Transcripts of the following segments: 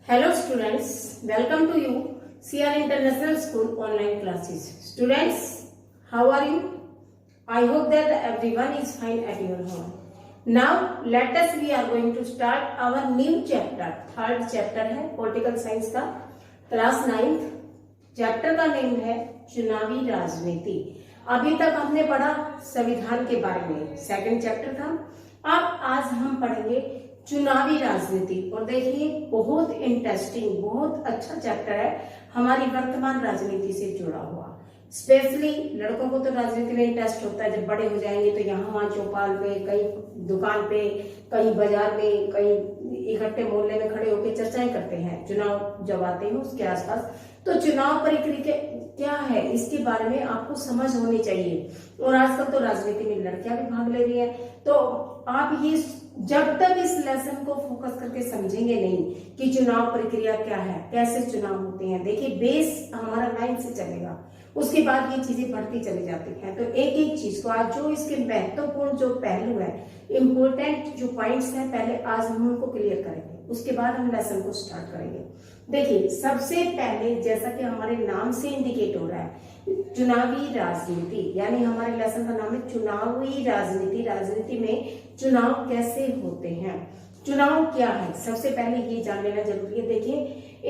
Hello students, welcome to you CR International School online classes. Students, how are you? I hope that everyone is fine at your home. Now let us we are going to start our new chapter. Third chapter है political science का, class 9th. Chapter का name है चुनावी राजनीति. अभी तक हमने पढ़ा संविधान के बारे में, सेकंड चैप्टर था. अब आज हम पढ़ेंगे चुनावी राजनीति. और देखिए बहुत इंटरेस्टिंग, बहुत अच्छा चैप्टर है, हमारी वर्तमान राजनीति से जुड़ा हुआ. स्पेशली लड़कों को तो राजनीति में इंटरेस्ट होता है, जब बड़े हो जाएंगे तो यहाँ वहाँ चौपाल पे, कहीं दुकान पे, कहीं बाजार में, कहीं इकट्ठे मोहल्ले में खड़े होकर चर्चाएं करते हैं. चुनाव जब आते हैं उसके आसपास, तो चुनाव प्रक्रिया क्या है इसके बारे में आपको समझ होनी चाहिए. और आजकल तो राजनीति में लड़कियां भी भाग ले रही है. तो आप ये जब तक इस लेसन को फोकस करके समझेंगे नहीं कि चुनाव प्रक्रिया क्या है, कैसे चुनाव होते हैं, देखिए बेस हमारा 9 से चलेगा, उसके बाद ये चीजें बढ़ती चली जाती हैं. तो एक एक चीज को आज जो इसके महत्वपूर्ण जो पहलू है, इम्पोर्टेंट जो पॉइंट्स हैं, पहले आज हम उनको क्लियर करेंगे, उसके बाद हम लेसन को स्टार्ट करेंगे. देखिए सबसे पहले जैसा कि हमारे नाम से इंडिकेट हो रहा है, चुनावी राजनीति, यानी हमारे लेसन का नाम है चुनावी राजनीति. राजनीति में चुनाव कैसे होते हैं, चुनाव क्या है, सबसे पहले ये जान लेना जरूरी है. देखिए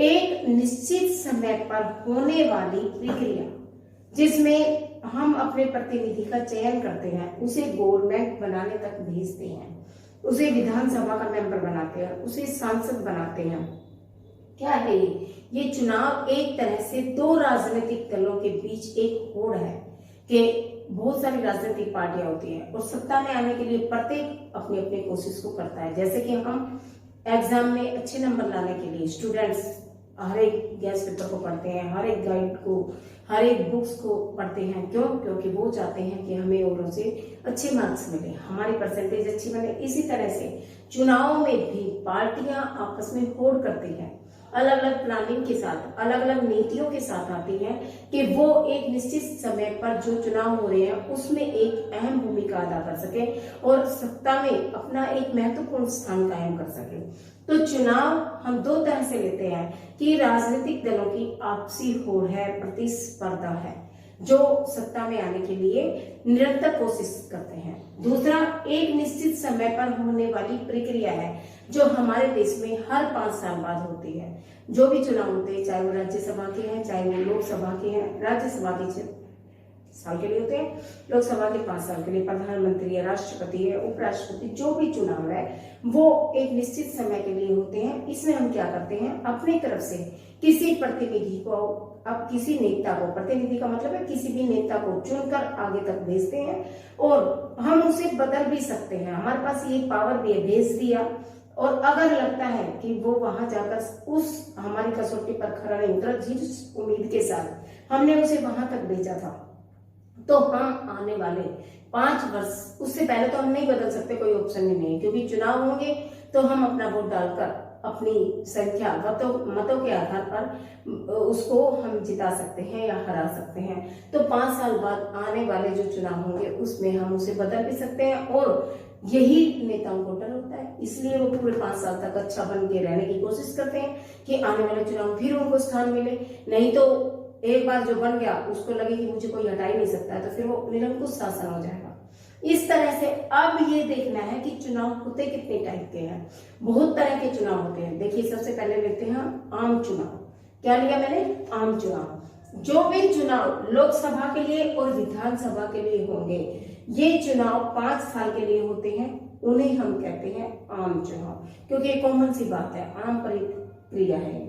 एक निश्चित समय पर होने वाली प्रक्रिया जिसमें हम अपने प्रतिनिधि का चयन करते हैं, उसे गवर्नमेंट बनाने तक भेजते हैं, उसे विधानसभा का मेंबर बनाते हैं, उसे सांसद बनाते हैं. क्या है ये चुनाव एक तरह से दो राजनीतिक दलों के बीच एक होड़ है कि बहुत सारी राजनीतिक पार्टियां होती हैं और सत्ता में आने के लिए प्रत्येक अपनी अपनी कोशिश को करता है. जैसे कि हम एग्जाम में अच्छे नंबर लाने के लिए स्टूडेंट्स हर एक गैस पेपर को पढ़ते हैं, हर एक गाइड को, हर एक बुक्स को पढ़ते हैं. क्यों? क्योंकि वो चाहते हैं कि हमें औरों से अच्छे मार्क्स मिले, हमारी परसेंटेज अच्छी बने. इसी तरह से चुनाव में भी पार्टियां आपस में होड़ करती हैं, अलग अलग प्लानिंग के साथ, अलग अलग नीतियों के साथ आती हैं कि वो एक निश्चित समय पर जो चुनाव हो रहे हैं उसमें एक अहम भूमिका अदा कर सके और सत्ता में अपना एक महत्वपूर्ण स्थान कायम कर सके. तो चुनाव हम दो तरह से लेते हैं कि राजनीतिक दलों की आपसी होड़ है, प्रतिस्पर्धा है, जो सत्ता में आने के लिए निरंतर कोशिश करते हैं. दूसरा एक निश्चित समय पर होने वाली प्रक्रिया है जो हमारे देश में हर 5 साल बाद होती है. जो भी चुनाव होते हैं, चाहे वो राज्यसभा के हैं, चाहे वो लोकसभा के हैं. राज्यसभा के 6 साल के लिए होते हैं, लोकसभा के 5 साल के लिए. प्रधानमंत्री है, राष्ट्रपति है, उपराष्ट्रपति, जो भी चुनाव है वो एक निश्चित समय के लिए होते हैं. इसमें हम क्या करते हैं, अपनी तरफ से किसी प्रतिनिधि को, अब किसी नेता को, प्रतिनिधि का मतलब है किसी भी नेता को चुनकर आगे तक भेजते हैं और हम उसे बदल भी सकते हैं. हमारे पास ये पावर भी है, भेज दिया, और अगर लगता है कि वो वहां जाकर उस हमारी कसौटी पर खरा नहीं उतरा, जिस उम्मीद के साथ हमने उसे वहां तक भेजा था, तो हम आने वाले 5 वर्ष, उससे पहले तो हम नहीं बदल सकते, कोई ऑप्शन ही नहीं, क्योंकि चुनाव होंगे तो हम अपना वोट डालकर अपनी संख्या मतों के आधार पर उसको हम जिता सकते हैं या हरा सकते हैं. तो 5 साल बाद आने वाले जो चुनाव होंगे उसमें हम उसे बदल भी सकते हैं. और यही नेताओं को डर होता है, इसलिए वो पूरे 5 साल तक अच्छा बन के रहने की कोशिश करते हैं कि आने वाले चुनाव फिर उनको स्थान मिले. नहीं तो एक बार जो बन गया उसको लगे कि मुझे कोई हटा ही नहीं सकता है, तो फिर वो निरंकुश शासन हो जाएगा. इस तरह से अब ये देखना है कि चुनाव होते कितने टाइप के हैं. बहुत तरह के चुनाव होते हैं. देखिए सबसे पहले लेते हैं आम चुनाव. क्या लिया मैंने? आम चुनाव. जो भी चुनाव लोकसभा के लिए और विधानसभा के लिए होंगे, ये चुनाव 5 साल के लिए होते हैं, उन्हें हम कहते हैं आम चुनाव. क्योंकि कॉमन सी बात है, आम प्रक्रिया है.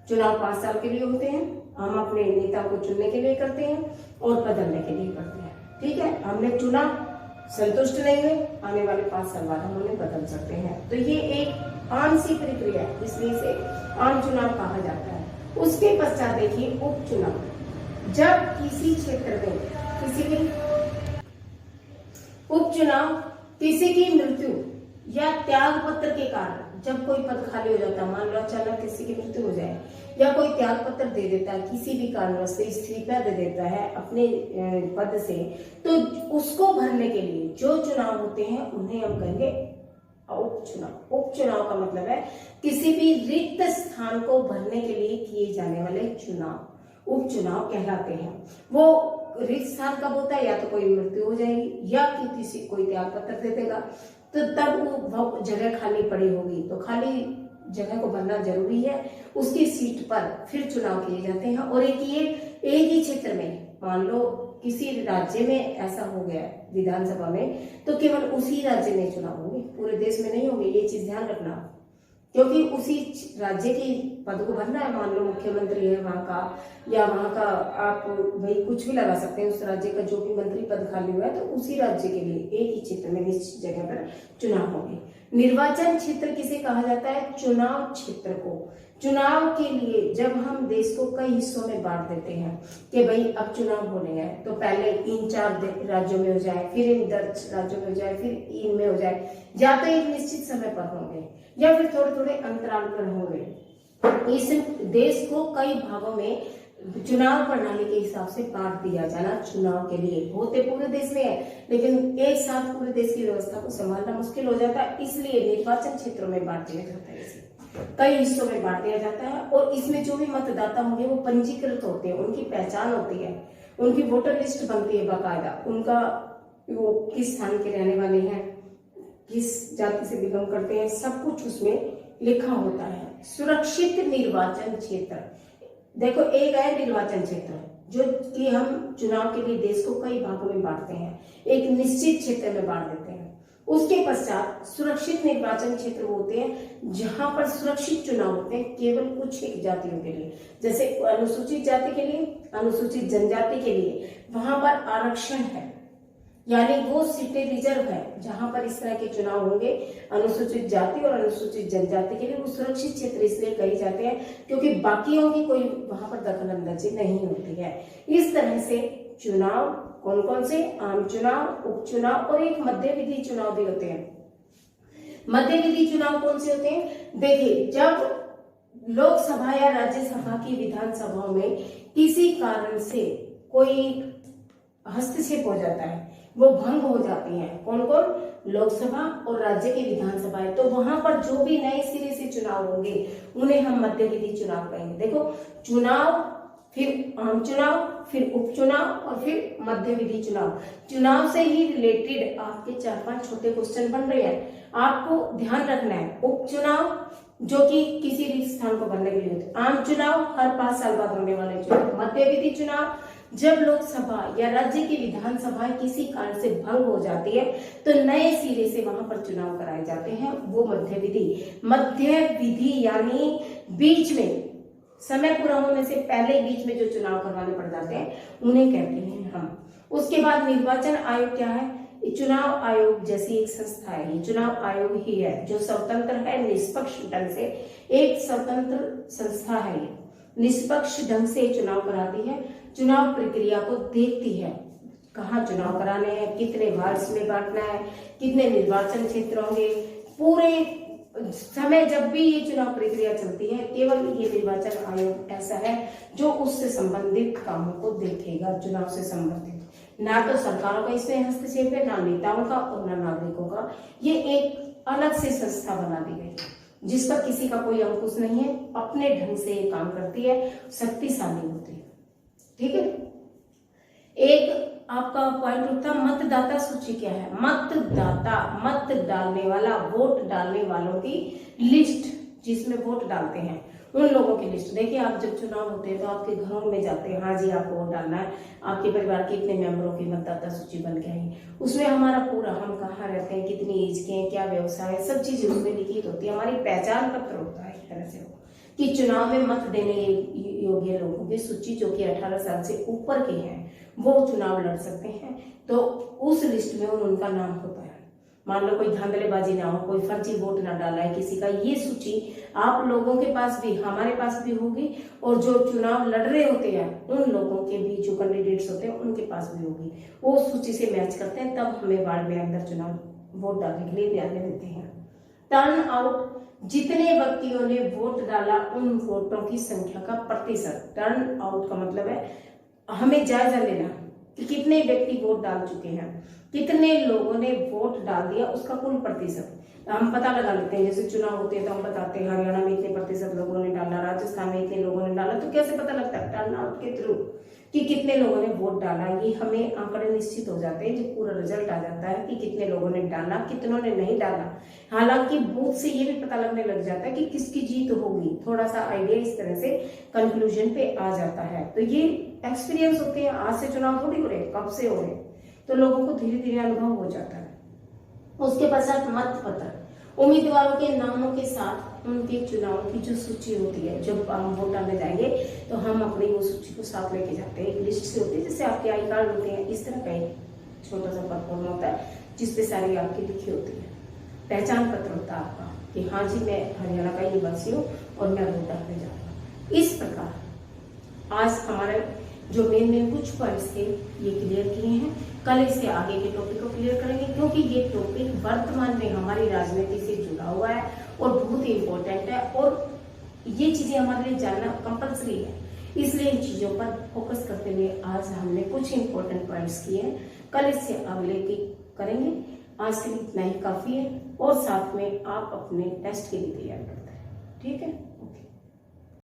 चुनाव 5 साल के लिए होते हैं, हम अपने नेता को चुनने के लिए करते हैं और बदलने के लिए करते हैं. ठीक है, हमने चुना, संतुष्ट नहीं हुए, आने वाले 5 साल बाद हम उन्हें बदल सकते हैं. तो ये एक आम सी प्रक्रिया है, इसलिए इसे आम चुनाव कहा जाता है. उसके पश्चात देखिए उपचुनाव. जब किसी क्षेत्र में किसी भी उपचुनाव किसी की मृत्यु या त्याग पत्र के कारण, जब कोई पद खाली हो जाता है, मान लो अचानक किसी की मृत्यु हो जाए या कोई त्याग पत्र दे देता है, किसी भी कारणवश से इस्तीफा दे देता है अपने पद से, तो उसको भरने के लिए जो चुनाव होते हैं उन्हें हम कहेंगे उपचुनाव। उपचुनाव का मतलब है किसी भी रिक्त स्थान को भरने के लिए किए जाने वाले चुनाव उपचुनाव कहलाते हैं। वो रिक्त स्थान कब होता है, या तो कोई मृत्यु हो जाएगी या कि किसी कोई त्याग पत्र दे देगा, तो तब वो जगह खाली पड़ी होगी, तो खाली जगह को भरना जरूरी है। उसकी सीट पर फिर चुनाव किए जाते हैं। और एक ही क्षेत्र में, मान लो किसी राज्य में ऐसा हो गया विधानसभा में, तो केवल उसी राज्य में चुनाव होंगे, पूरे देश में नहीं होंगे। ये चीज ध्यान रखना, क्योंकि उसी राज्य की पद को भरना है। मान लो मुख्यमंत्री है वहां का, या वहां का आप भाई कुछ भी लगा सकते हैं, उस राज्य का जो भी मंत्री पद खाली हुआ है, तो उसी राज्य के लिए एक ही क्षेत्र में निश्चित जगह पर चुनाव होंगे। निर्वाचन क्षेत्र किसे कहा जाता है, चुनाव क्षेत्र को। चुनाव के लिए जब हम देश को कई हिस्सों में बांट देते हैं कि भाई अब चुनाव होने हैं, तो पहले इन 4 राज्यों में हो जाए, फिर इन 10 राज्यों में हो जाए, फिर इनमें हो जाए, या तो एक निश्चित समय पर होंगे या फिर थोड़े थोड़े अंतराल पर होंगे। इस देश को कई भागों में चुनाव प्रणाली के हिसाब से बांट दिया जाना चुनाव के लिए। होते पूरे देश में है, लेकिन एक साथ पूरे देश की व्यवस्था को संभालना मुश्किल हो जाता है, इसलिए निर्वाचन क्षेत्रों में बांट दिया जाता है। इसे कई हिस्सों में बांट दिया जाता है, और इसमें जो भी मतदाता होंगे वो पंजीकृत होते हैं, उनकी पहचान होती है, उनकी वोटर लिस्ट बनती है बाकायदा, उनका वो किस स्थान के रहने वाले हैं, किस जाति से बिलोंग करते हैं, सब कुछ उसमें लिखा होता है। सुरक्षित निर्वाचन क्षेत्र, देखो एक है निर्वाचन क्षेत्र जो कि हम चुनाव के लिए देश को कई भागों में बांटते हैं, एक निश्चित क्षेत्र में बांट देते हैं। उसके पश्चात सुरक्षित निर्वाचन क्षेत्र होते हैं जहां पर सुरक्षित चुनाव होते हैं केवल कुछ एक जातियों के लिए, जैसे अनुसूचित जाति के लिए, अनुसूचित जनजाति के लिए वहां पर आरक्षण है, यानी वो सीटें रिजर्व है जहां पर इस तरह के चुनाव होंगे अनुसूचित जाति और अनुसूचित जनजाति के लिए। वो सुरक्षित क्षेत्र इसलिए कहे जाते हैं क्योंकि बाकियों की कोई वहां पर दखल अंदाजी नहीं होती है। इस तरह से चुनाव कौन कौन से, आम चुनाव, उपचुनाव और एक मध्य विधि चुनाव भी होते हैं। मध्य विधि चुनाव कौन से होते हैं, देखिए जब लोकसभा या राज्यसभा की विधानसभाओं में किसी कारण से कोई हस्तक्षेप हो जाता है, वो भंग हो जाती हैं, कौन कौन, लोकसभा और राज्य की विधानसभाएं, तो वहां पर जो भी नए सिरे से चुनाव होंगे उन्हें हम मध्य विधि चुनाव कहेंगे। देखो चुनाव, फिर आम चुनाव, फिर उपचुनाव और फिर मध्य विधि चुनाव। चुनाव से ही रिलेटेड आपके 4-5 छोटे क्वेश्चन बन रहे हैं, आपको ध्यान रखना है। उपचुनाव जो कि किसी भी स्थान को भरने के लिए होते, आम चुनाव हर 5 साल बाद होने वाले चुनाव, मध्य विधि चुनाव जब लोकसभा या राज्य की विधानसभा किसी कारण से भंग हो जाती है तो नए सिरे से वहां पर चुनाव कराए जाते हैं, वो मध्य विधि। मध्य विधि यानी बीच में, समय पूरा होने से पहले बीच में जो चुनाव करवाने पड़ जाते हैं उन्हें कहते हैं हम। उसके बाद निर्वाचन आयोग क्या है, चुनाव आयोग जैसी एक संस्था है, ये चुनाव आयोग ही है जो स्वतंत्र है, निष्पक्ष ढंग से, एक स्वतंत्र संस्था है, ये निष्पक्ष ढंग से चुनाव कराती है, चुनाव प्रक्रिया को देखती है, कहाँ चुनाव कराने हैं, कितने वार्ड्स में बांटना है, कितने निर्वाचन क्षेत्र होंगे, पूरे समय जब भी ये चुनाव प्रक्रिया चलती है केवल ये निर्वाचन आयोग ऐसा है जो उससे संबंधित कामों को देखेगा, चुनाव से संबंधित। ना तो सरकारों का इसमें हस्तक्षेप है, ना नेताओं का और ना नागरिकों का, ये एक अलग से संस्था बना दी गई जिस पर किसी का कोई अंकुश नहीं है, अपने ढंग से ये काम करती है, शक्तिशाली होती है। ठीक है, एक आपका पॉइंट उठता, मतदाता सूची क्या है। मतदाता, मत डालने वाला, वोट डालने वालों की लिस्ट, जिसमें वोट डालते हैं उन लोगों की लिस्ट। देखिए आप जब चुनाव होते हैं तो आपके घरों में जाते हैं, हाँ जी आपको वोट डालना है, आपके परिवार के इतने मेंबरों की मतदाता सूची बन के आई, उसमें हमारा पूरा, हम कहाँ रहते हैं, कितनी एज के हैं, क्या व्यवसाय है, सब चीजें उसमें लिखित होती है, हमारी पहचान पत्र होता है एक तरह से कि चुनाव में मत देने योग्य लोगों की सूची जो कि 18 साल से ऊपर के हैं वो चुनाव लड़ सकते हैं, तो उस लिस्ट में उनका नाम होता है। मान लो कोई धांधलेबाजी ना हो, कोई फर्जी वोट ना डाला है किसी का, ये सूची आप लोगों के पास भी, हमारे पास भी होगी, और जो चुनाव लड़ रहे होते हैं उन लोगों के भी, जो कैंडिडेट्स होते हैं उनके पास भी होगी, वो सूची से मैच करते हैं, तब हमें वार्ड में अंदर चुनाव वोट डालने के लिए आने देते हैं। टर्न आउट, जितने व्यक्तियों ने वोट डाला उन वोटों की संख्या का प्रतिशत। टर्न आउट का मतलब है हमें जायजा लेना कि कितने व्यक्ति वोट डाल चुके हैं, कितने लोगों ने वोट डाल दिया, उसका कुल प्रतिशत हम पता लगा लेते हैं। जैसे चुनाव होते हैं तो हम बताते हैं हरियाणा में इतने प्रतिशत लोगों ने डाला, राजस्थान में इतने लोगों ने डाला। तो कैसे पता लगता है? टर्न आउट के थ्रू कि कितने लोगों ने वोट डाला, ये हमें आंकड़े निश्चित हो जाते हैं जब पूरा रिजल्ट आ जाता है कि कितने लोगों ने डाला, कितनों ने नहीं डाला। हालांकि बूथ से ये भी पता लगने लग जाता है कि किसकी जीत होगी, थोड़ा सा आइडिया इस तरह से कंक्लूजन पे आ जाता है। तो ये एक्सपीरियंस होते हैं, आज से चुनाव थोड़ी हो रहे, कब से हो रहे, तो लोगों को धीरे धीरे अनुभव हो जाता है। उसके पश्चात मत पत्र, उम्मीदवारों के नामों के साथ उनके चुनाव की जो सूची होती है, जब हम वोट डालने जाएंगे तो हम अपनी वो सूची को साथ लेके जाते हैं। एक लिस्ट से होती है, जैसे आपके आई कार्ड होते हैं, इस तरह का एक छोटा सा फॉर्म होता है जिसपे सारी आपकी लिखी होती है। पहचान पत्र होता है आपका कि हाँ जी मैं हरियाणा का ये वासी हूँ और मैं वोट डालने जा रहा हूँ। इस प्रकार आज हमारे जो मेन कुछ पॉइंट्स थे ये क्लियर किए हैं। कल इसके आगे के टॉपिक को क्लियर करेंगे, क्योंकि ये टॉपिक वर्तमान में हमारी राजनीति से जुड़ा हुआ है और बहुत ही इम्पोर्टेंट है, और ये चीजें हमारे लिए जानना कंपल्सरी है। इसलिए इन चीजों पर फोकस करते हुए आज हमने कुछ इंपॉर्टेंट पॉइंट्स किए हैं। कल इससे अगले की करेंगे। आज के लिए इतना ही काफी है, और साथ में आप अपने टेस्ट के लिए तैयार करते हैं। ठीक है।